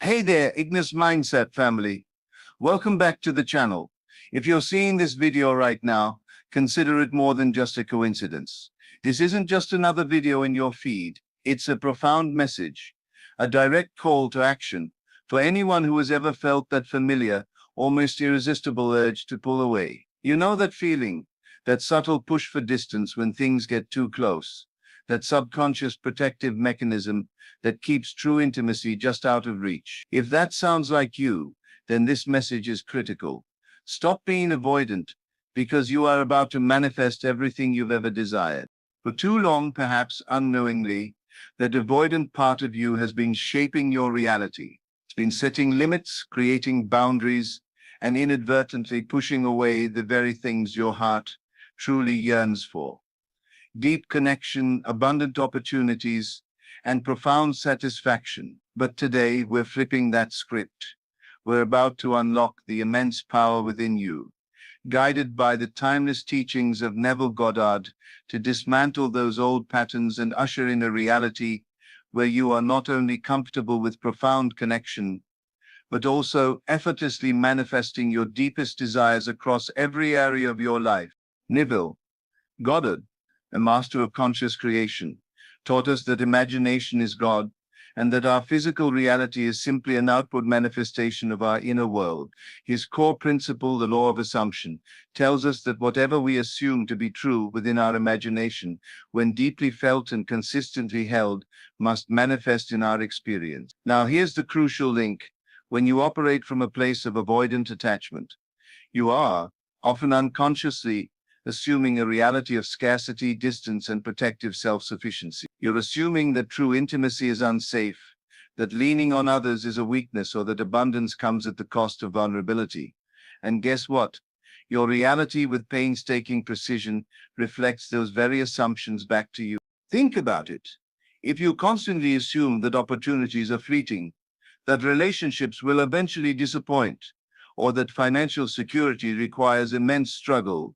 Hey there, Ignis Mindset family. Welcome back to the channel. If you're seeing this video right now, consider it more than just a coincidence. This isn't just another video in your feed. It's a profound message, a direct call to action for anyone who has ever felt that familiar, almost irresistible urge to pull away. You know that feeling, that subtle push for distance when things get too close, that subconscious protective mechanism that keeps true intimacy just out of reach. If that sounds like you, then this message is critical. Stop being avoidant, because you are about to manifest everything you've ever desired. For too long, perhaps unknowingly, that avoidant part of you has been shaping your reality. It's been setting limits, creating boundaries, and inadvertently pushing away the very things your heart truly yearns for. Deep connection, abundant opportunities, and profound satisfaction. But today, we're flipping that script. We're about to unlock the immense power within you, guided by the timeless teachings of Neville Goddard, to dismantle those old patterns and usher in a reality where you are not only comfortable with profound connection, but also effortlessly manifesting your deepest desires across every area of your life. Neville Goddard, a master of conscious creation, taught us that imagination is God, and that our physical reality is simply an outward manifestation of our inner world. His core principle, the law of assumption, tells us that whatever we assume to be true within our imagination, when deeply felt and consistently held, must manifest in our experience. Now, here's the crucial link. When you operate from a place of avoidant attachment, you are, often unconsciously, assuming a reality of scarcity, distance, and protective self-sufficiency. You're assuming that true intimacy is unsafe, that leaning on others is a weakness, or that abundance comes at the cost of vulnerability. And guess what? Your reality, with painstaking precision, reflects those very assumptions back to you. Think about it. If you constantly assume that opportunities are fleeting, that relationships will eventually disappoint, or that financial security requires immense struggle,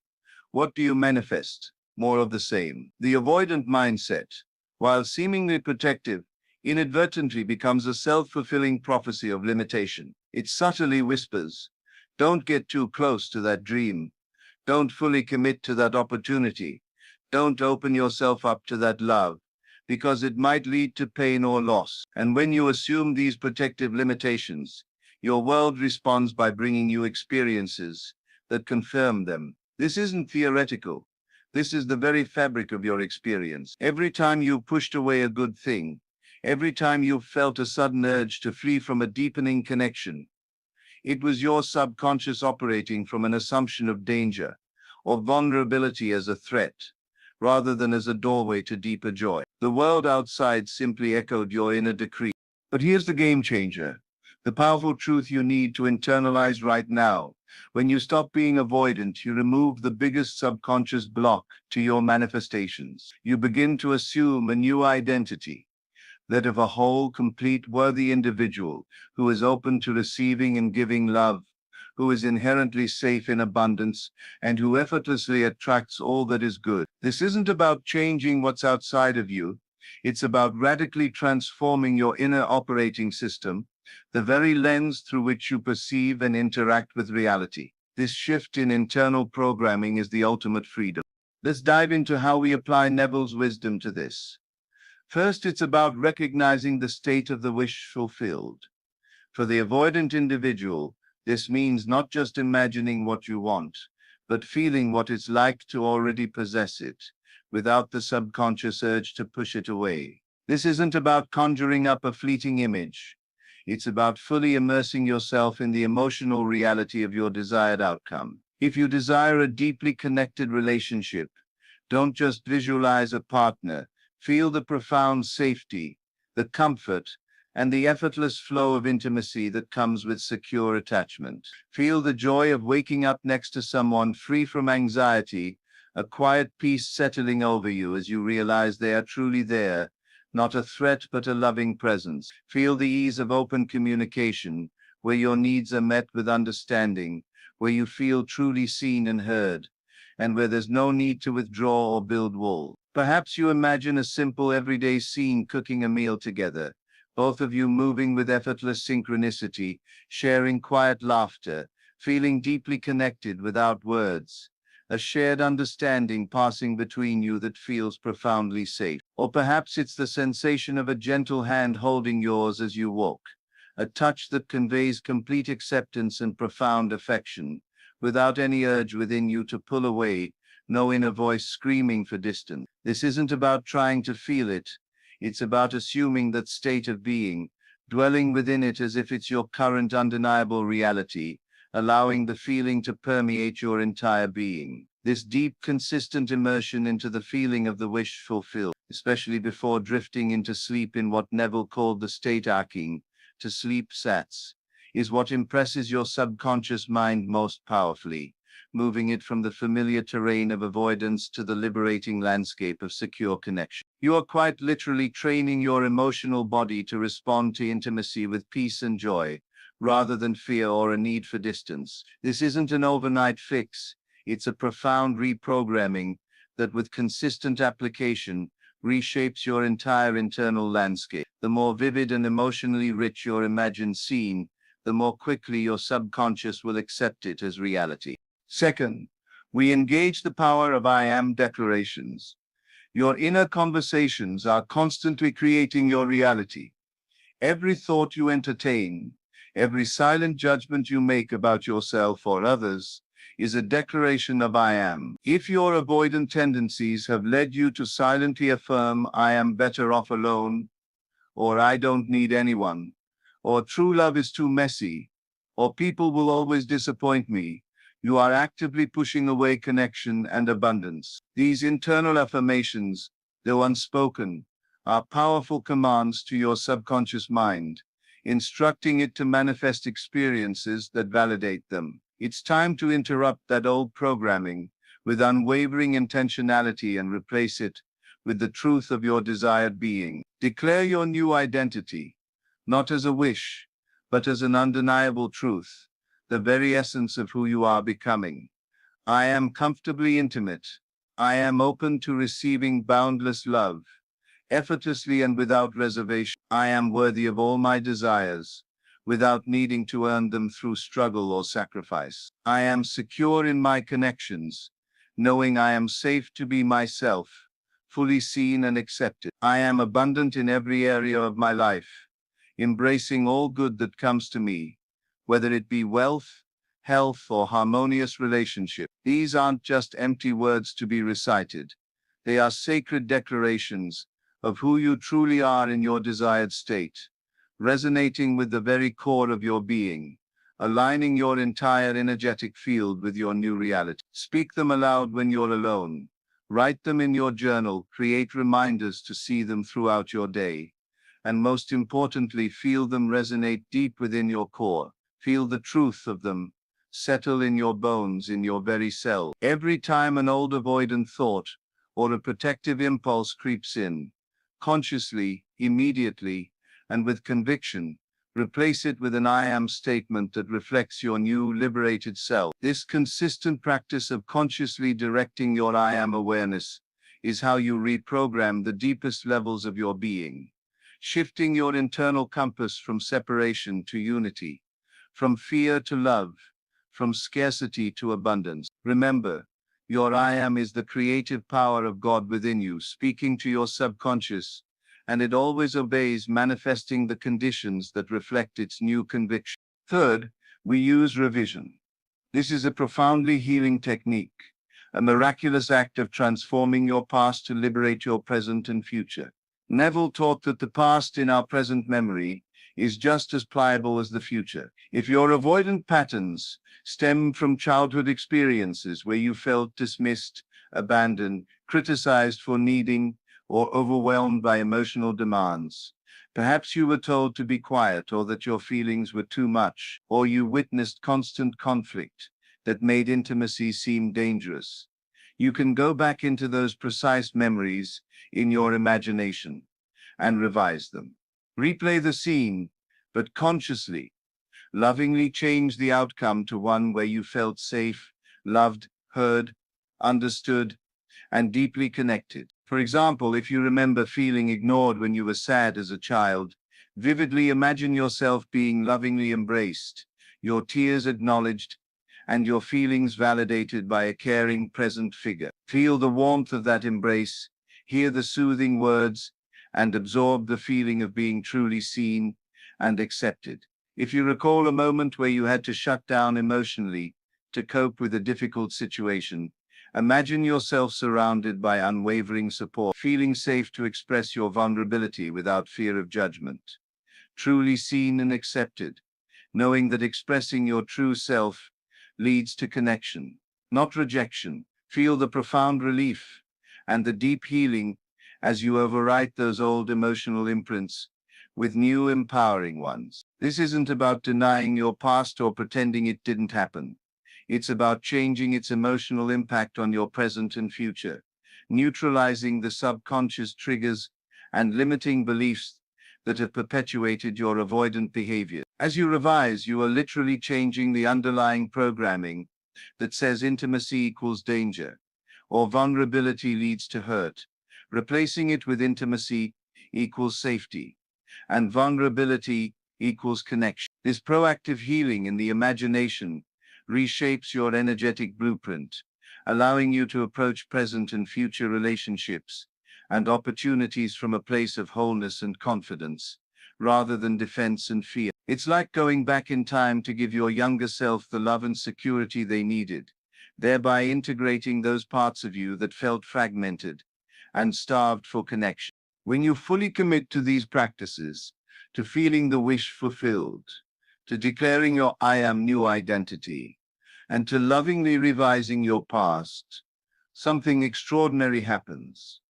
what do you manifest? More of the same. The avoidant mindset, while seemingly protective, inadvertently becomes a self-fulfilling prophecy of limitation. It subtly whispers, don't get too close to that dream. Don't fully commit to that opportunity. Don't open yourself up to that love, because it might lead to pain or loss. And when you assume these protective limitations, your world responds by bringing you experiences that confirm them. This isn't theoretical. This is the very fabric of your experience. Every time you pushed away a good thing, every time you felt a sudden urge to flee from a deepening connection, it was your subconscious operating from an assumption of danger or vulnerability as a threat, rather than as a doorway to deeper joy. The world outside simply echoed your inner decree. But here's the game changer, the powerful truth you need to internalize right now. When you stop being avoidant, you remove the biggest subconscious block to your manifestations. You begin to assume a new identity, that of a whole, complete, worthy individual who is open to receiving and giving love, who is inherently safe in abundance, and who effortlessly attracts all that is good. This isn't about changing what's outside of you. It's about radically transforming your inner operating system, the very lens through which you perceive and interact with reality. This shift in internal programming is the ultimate freedom. Let's dive into how we apply Neville's wisdom to this. First, it's about recognizing the state of the wish fulfilled. For the avoidant individual, this means not just imagining what you want, but feeling what it's like to already possess it, without the subconscious urge to push it away. This isn't about conjuring up a fleeting image. It's about fully immersing yourself in the emotional reality of your desired outcome. If you desire a deeply connected relationship, don't just visualize a partner. Feel the profound safety, the comfort, and the effortless flow of intimacy that comes with secure attachment. Feel the joy of waking up next to someone free from anxiety, a quiet peace settling over you as you realize they are truly there, not a threat but a loving presence. Feel the ease of open communication, where your needs are met with understanding, where you feel truly seen and heard, and where there's no need to withdraw or build walls. Perhaps you imagine a simple everyday scene, cooking a meal together, both of you moving with effortless synchronicity, sharing quiet laughter, feeling deeply connected without words. A shared understanding passing between you that feels profoundly safe. Or perhaps it's the sensation of a gentle hand holding yours as you walk, a touch that conveys complete acceptance and profound affection, without any urge within you to pull away, no inner voice screaming for distance. This isn't about trying to feel it, it's about assuming that state of being, dwelling within it as if it's your current undeniable reality, allowing the feeling to permeate your entire being. This deep, consistent immersion into the feeling of the wish fulfilled, especially before drifting into sleep in what Neville called the state akin, to sleep sats, is what impresses your subconscious mind most powerfully, moving it from the familiar terrain of avoidance to the liberating landscape of secure connection. You are quite literally training your emotional body to respond to intimacy with peace and joy, rather than fear or a need for distance. This isn't an overnight fix, it's a profound reprogramming that, with consistent application, reshapes your entire internal landscape. The more vivid and emotionally rich your imagined scene, the more quickly your subconscious will accept it as reality. Second, we engage the power of I am declarations. Your inner conversations are constantly creating your reality. Every thought you entertain, every silent judgment you make about yourself or others, is a declaration of I am. If your avoidant tendencies have led you to silently affirm I am better off alone, or I don't need anyone, or true love is too messy, or people will always disappoint me, you are actively pushing away connection and abundance. These internal affirmations, though unspoken, are powerful commands to your subconscious mind, instructing it to manifest experiences that validate them. It's time to interrupt that old programming with unwavering intentionality and replace it with the truth of your desired being. Declare your new identity, not as a wish, but as an undeniable truth, the very essence of who you are becoming. I am comfortably intimate. I am open to receiving boundless love, effortlessly and without reservation. I am worthy of all my desires, without needing to earn them through struggle or sacrifice. I am secure in my connections, knowing I am safe to be myself, fully seen and accepted. I am abundant in every area of my life, embracing all good that comes to me, whether it be wealth, health, or harmonious relationship. These aren't just empty words to be recited. They are sacred declarations of who you truly are in your desired state, resonating with the very core of your being, aligning your entire energetic field with your new reality. Speak them aloud when you're alone. Write them in your journal, create reminders to see them throughout your day, and most importantly, feel them resonate deep within your core. Feel the truth of them settle in your bones, in your very cell. Every time an old avoidant thought or a protective impulse creeps in, consciously, immediately, and with conviction, replace it with an I am statement that reflects your new liberated self. This consistent practice of consciously directing your I am awareness is how you reprogram the deepest levels of your being, shifting your internal compass from separation to unity, from fear to love, from scarcity to abundance. Remember, your I am is the creative power of God within you, speaking to your subconscious, and it always obeys, manifesting the conditions that reflect its new conviction. Third, we use revision. This is a profoundly healing technique, a miraculous act of transforming your past to liberate your present and future. Neville taught that the past in our present memory is just as pliable as the future. If your avoidant patterns stem from childhood experiences where you felt dismissed, abandoned, criticized for needing, or overwhelmed by emotional demands, perhaps you were told to be quiet, or that your feelings were too much, or you witnessed constant conflict that made intimacy seem dangerous. You can go back into those precise memories in your imagination and revise them. Replay the scene, but consciously, lovingly change the outcome to one where you felt safe, loved, heard, understood, and deeply connected. For example, if you remember feeling ignored when you were sad as a child, Vividly imagine yourself being lovingly embraced, your tears acknowledged, and your feelings validated by a caring present figure. Feel the warmth of that embrace, hear the soothing words, and absorb the feeling of being truly seen and accepted. If you recall a moment where you had to shut down emotionally to cope with a difficult situation, imagine yourself surrounded by unwavering support, feeling safe to express your vulnerability without fear of judgment. Truly seen and accepted, knowing that expressing your true self leads to connection, not rejection. Feel the profound relief and the deep healing as you overwrite those old emotional imprints with new empowering ones. This isn't about denying your past or pretending it didn't happen. It's about changing its emotional impact on your present and future, neutralizing the subconscious triggers and limiting beliefs that have perpetuated your avoidant behavior. As you revise, you are literally changing the underlying programming that says intimacy equals danger, or vulnerability leads to hurt, replacing it with intimacy equals safety, and vulnerability equals connection. This proactive healing in the imagination reshapes your energetic blueprint, allowing you to approach present and future relationships and opportunities from a place of wholeness and confidence, rather than defense and fear. It's like going back in time to give your younger self the love and security they needed, thereby integrating those parts of you that felt fragmented and starved for connection. When you fully commit to these practices, to feeling the wish fulfilled, to declaring your I am new identity, and to lovingly revising your past, something extraordinary happens.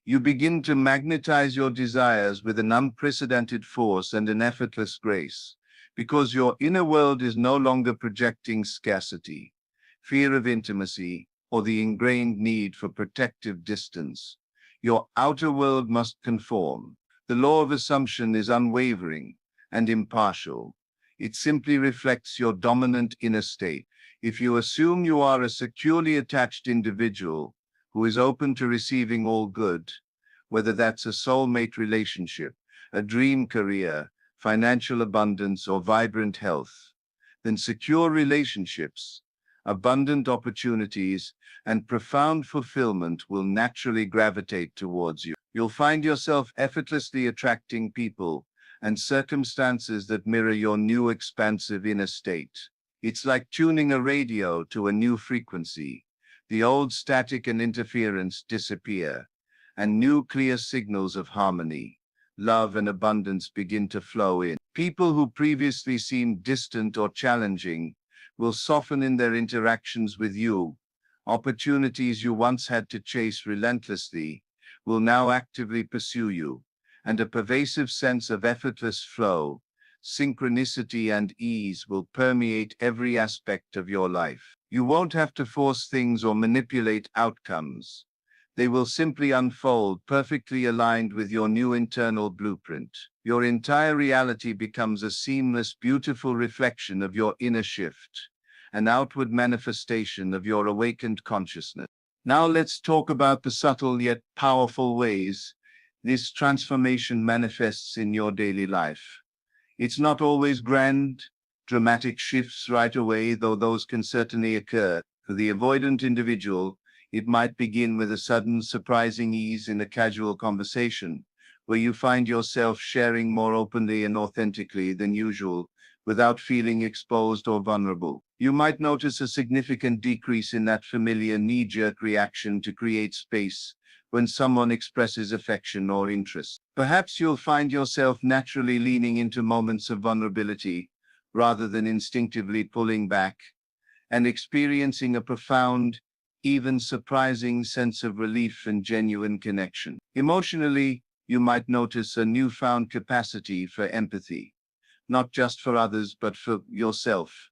You begin to magnetize your desires with an unprecedented force and an effortless grace, because your inner world is no longer projecting scarcity, fear of intimacy, or the ingrained need for protective distance. Your outer world must conform. The law of assumption is unwavering and impartial. It simply reflects your dominant inner state. If you assume you are a securely attached individual who is open to receiving all good, whether that's a soulmate relationship, a dream career, financial abundance, or vibrant health, then secure relationships, abundant opportunities, and profound fulfillment will naturally gravitate towards you. You'll find yourself effortlessly attracting people and circumstances that mirror your new expansive inner state. It's like tuning a radio to a new frequency. The old static and interference disappear, and new clear signals of harmony, love, and abundance begin to flow in. People who previously seemed distant or challenging will soften in their interactions with you. Opportunities you once had to chase relentlessly will now actively pursue you, and a pervasive sense of effortless flow, synchronicity, and ease will permeate every aspect of your life. You won't have to force things or manipulate outcomes. They will simply unfold, perfectly aligned with your new internal blueprint. Your entire reality becomes a seamless, beautiful reflection of your inner shift, an outward manifestation of your awakened consciousness. Now let's talk about the subtle yet powerful ways this transformation manifests in your daily life. It's not always grand, dramatic shifts right away, though those can certainly occur. For the avoidant individual, it might begin with a sudden, surprising ease in a casual conversation, where you find yourself sharing more openly and authentically than usual, without feeling exposed or vulnerable. You might notice a significant decrease in that familiar knee-jerk reaction to create space when someone expresses affection or interest. Perhaps you'll find yourself naturally leaning into moments of vulnerability rather than instinctively pulling back, and experiencing a profound, even surprising sense of relief and genuine connection. Emotionally, you might notice a newfound capacity for empathy, not just for others, but for yourself,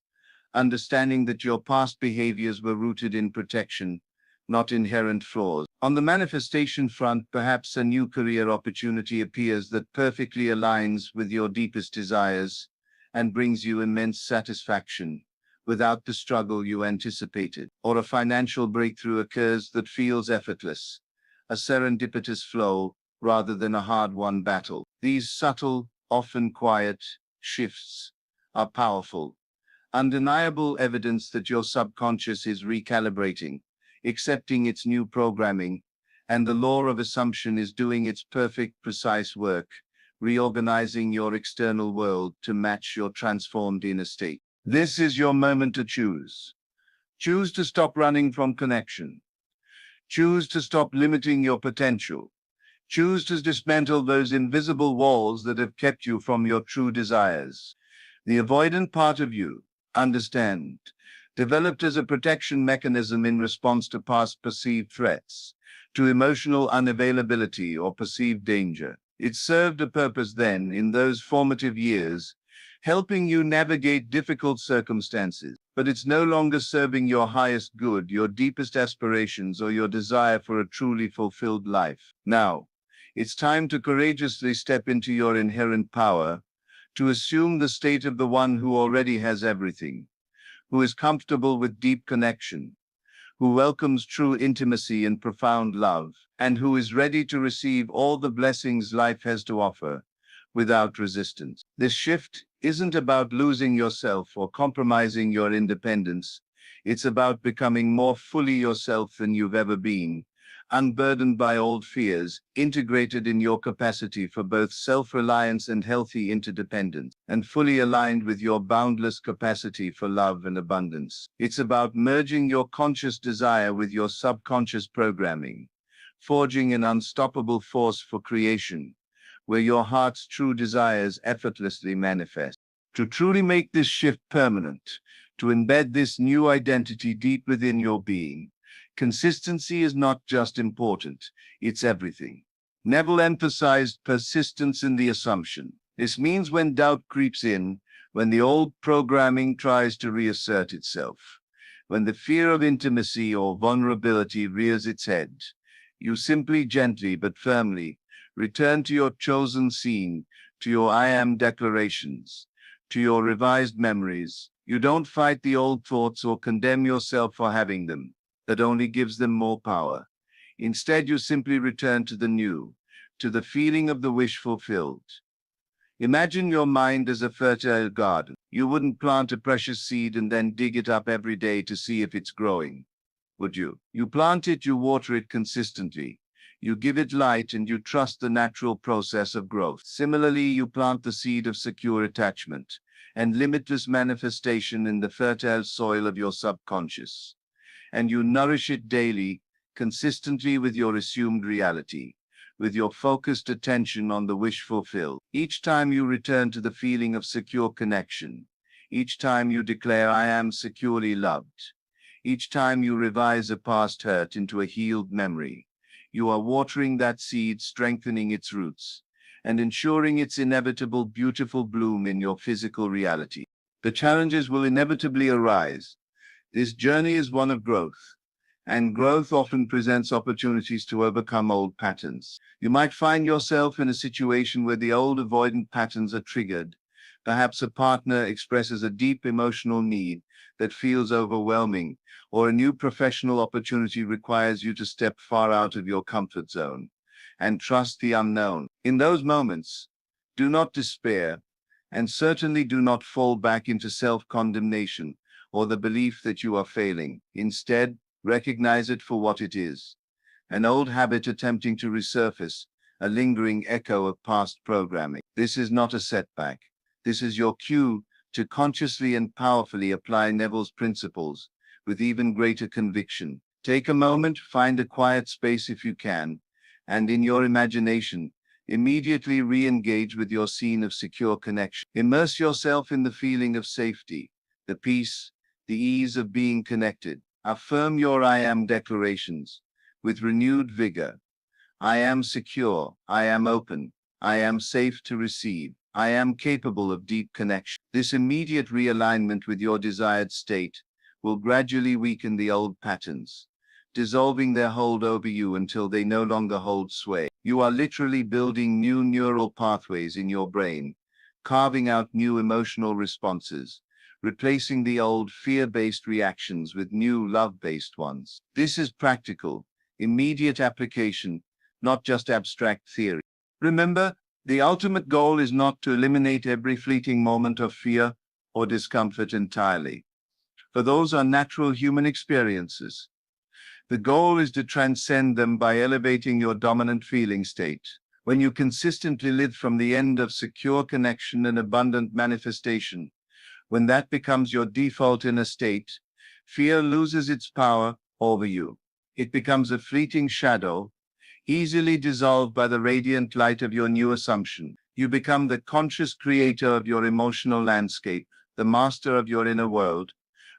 understanding that your past behaviors were rooted in protection, not inherent flaws. On the manifestation front, perhaps a new career opportunity appears that perfectly aligns with your deepest desires and brings you immense satisfaction without the struggle you anticipated. Or a financial breakthrough occurs that feels effortless, a serendipitous flow rather than a hard-won battle. These subtle, often quiet, shifts are powerful, undeniable evidence that your subconscious is recalibrating, accepting its new programming, and the law of assumption is doing its perfect, precise work, reorganizing your external world to match your transformed inner state. This is your moment to choose. Choose to stop running from connection. Choose to stop limiting your potential. Choose to dismantle those invisible walls that have kept you from your true desires. The avoidant part of you, understand, developed as a protection mechanism in response to past perceived threats, to emotional unavailability or perceived danger. It served a purpose then in those formative years, helping you navigate difficult circumstances. But it's no longer serving your highest good, your deepest aspirations, or your desire for a truly fulfilled life. Now, it's time to courageously step into your inherent power, to assume the state of the one who already has everything, who is comfortable with deep connection, who welcomes true intimacy and profound love, and who is ready to receive all the blessings life has to offer without resistance. This shift isn't about losing yourself or compromising your independence. It's about becoming more fully yourself than you've ever been, unburdened by old fears, integrated in your capacity for both self-reliance and healthy interdependence, and fully aligned with your boundless capacity for love and abundance. It's about merging your conscious desire with your subconscious programming, forging an unstoppable force for creation, where your heart's true desires effortlessly manifest. To truly make this shift permanent, to embed this new identity deep within your being, consistency is not just important, it's everything. Neville emphasized persistence in the assumption. This means when doubt creeps in, when the old programming tries to reassert itself, when the fear of intimacy or vulnerability rears its head, you simply gently but firmly return to your chosen scene, to your I am declarations, to your revised memories. You don't fight the old thoughts or condemn yourself for having them. That only gives them more power. Instead, you simply return to the new, to the feeling of the wish fulfilled. Imagine your mind as a fertile garden. You wouldn't plant a precious seed and then dig it up every day to see if it's growing, would you? You plant it, you water it consistently. You give it light and you trust the natural process of growth. Similarly, you plant the seed of secure attachment and limitless manifestation in the fertile soil of your subconscious. And you nourish it daily, consistently with your assumed reality, with your focused attention on the wish fulfilled. Each time you return to the feeling of secure connection, each time you declare, I am securely loved, each time you revise a past hurt into a healed memory, you are watering that seed, strengthening its roots, and ensuring its inevitable beautiful bloom in your physical reality. The challenges will inevitably arise. This journey is one of growth, and growth often presents opportunities to overcome old patterns. You might find yourself in a situation where the old avoidant patterns are triggered. Perhaps a partner expresses a deep emotional need that feels overwhelming, or a new professional opportunity requires you to step far out of your comfort zone and trust the unknown. In those moments, do not despair, and certainly do not fall back into self-condemnation or the belief that you are failing. Instead, recognize it for what it is: an old habit attempting to resurface, a lingering echo of past programming. This is not a setback. This is your cue to consciously and powerfully apply Neville's principles with even greater conviction. Take a moment, find a quiet space if you can, and in your imagination, immediately re-engage with your scene of secure connection. Immerse yourself in the feeling of safety, the peace, the ease of being connected. Affirm your I am declarations with renewed vigor. I am secure, I am open, I am safe to receive, I am capable of deep connection. This immediate realignment with your desired state will gradually weaken the old patterns, dissolving their hold over you until they no longer hold sway. You are literally building new neural pathways in your brain, carving out new emotional responses, replacing the old fear-based reactions with new love-based ones. This is practical, immediate application, not just abstract theory. Remember, The ultimate goal is not to eliminate every fleeting moment of fear or discomfort entirely, for those are natural human experiences. The goal is to transcend them by elevating your dominant feeling state. When you consistently live from the end of secure connection and abundant manifestation, when that becomes your default inner state, fear loses its power over you. It becomes a fleeting shadow, easily dissolved by the radiant light of your new assumption. You become the conscious creator of your emotional landscape, the master of your inner world,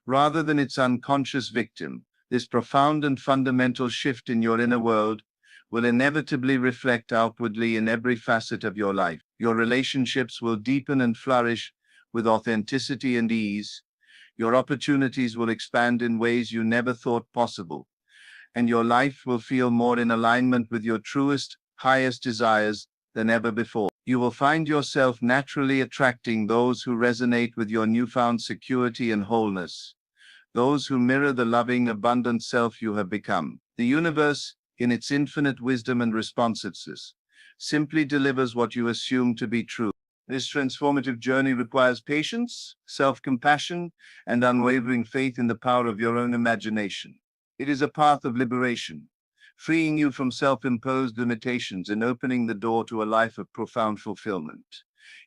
rather than its unconscious victim. This profound and fundamental shift in your inner world will inevitably reflect outwardly in every facet of your life. Your relationships will deepen and flourish with authenticity and ease. Your opportunities will expand in ways you never thought possible, and your life will feel more in alignment with your truest, highest desires than ever before. You will find yourself naturally attracting those who resonate with your newfound security and wholeness, those who mirror the loving, abundant self you have become. The universe, in its infinite wisdom and responsiveness, simply delivers what you assume to be true. This transformative journey requires patience, self-compassion, and unwavering faith in the power of your own imagination. It is a path of liberation, freeing you from self-imposed limitations and opening the door to a life of profound fulfillment.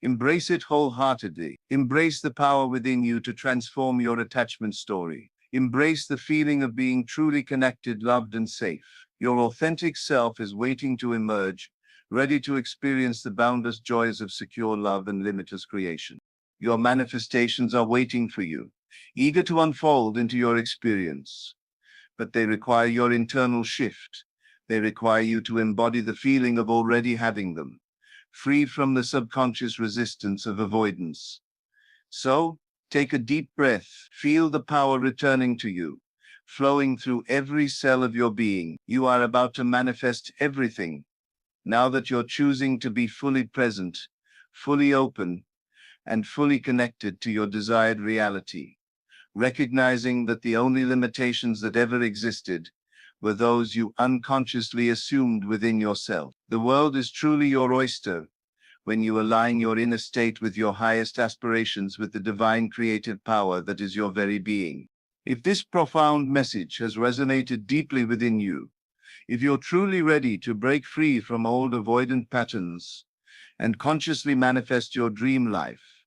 Embrace it wholeheartedly. Embrace the power within you to transform your attachment story. Embrace the feeling of being truly connected, loved, and safe. Your authentic self is waiting to emerge, ready to experience the boundless joys of secure love and limitless creation. Your manifestations are waiting for you, eager to unfold into your experience. But they require your internal shift. They require you to embody the feeling of already having them, free from the subconscious resistance of avoidance. So, take a deep breath, feel the power returning to you, flowing through every cell of your being. You are about to manifest everything, now that you're choosing to be fully present, fully open, and fully connected to your desired reality, recognizing that the only limitations that ever existed were those you unconsciously assumed within yourself. The world is truly your oyster when you align your inner state with your highest aspirations, with the divine creative power that is your very being. If this profound message has resonated deeply within you, if you're truly ready to break free from old avoidant patterns and consciously manifest your dream life,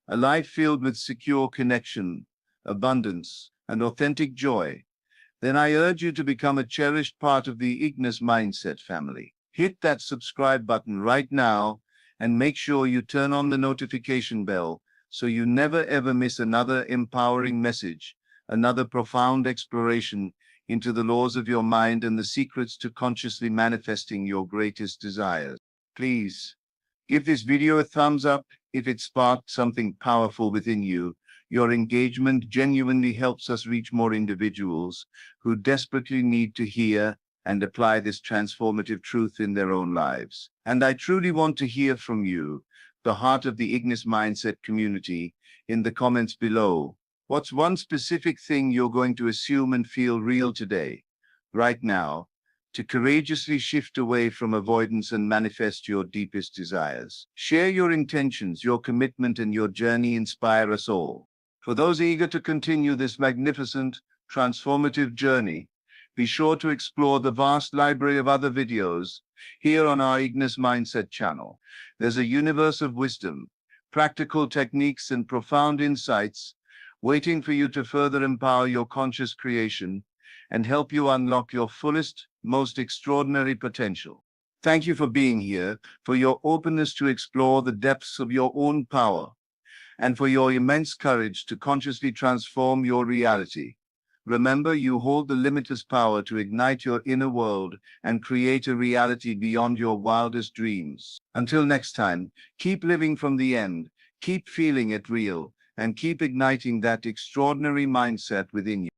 a life filled with secure connection, abundance, and authentic joy, then I urge you to become a cherished part of the Ignis Mindset family. Hit that subscribe button right now and make sure you turn on the notification bell so you never ever miss another empowering message, another profound exploration into the laws of your mind and the secrets to consciously manifesting your greatest desires. Please give this video a thumbs up if it sparked something powerful within you. Your engagement genuinely helps us reach more individuals who desperately need to hear and apply this transformative truth in their own lives. And I truly want to hear from you, the heart of the Ignis Mindset community, in the comments below. What's one specific thing you're going to assume and feel real today, right now, to courageously shift away from avoidance and manifest your deepest desires? Share your intentions, your commitment, and your journey. Inspire us all. For those eager to continue this magnificent, transformative journey, be sure to explore the vast library of other videos here on our Ignis Mindset channel. There's a universe of wisdom, practical techniques, and profound insights waiting for you to further empower your conscious creation and help you unlock your fullest, most extraordinary potential. Thank you for being here, for your openness to explore the depths of your own power, and for your immense courage to consciously transform your reality. Remember, you hold the limitless power to ignite your inner world and create a reality beyond your wildest dreams. Until next time, keep living from the end, keep feeling it real, and keep igniting that extraordinary mindset within you.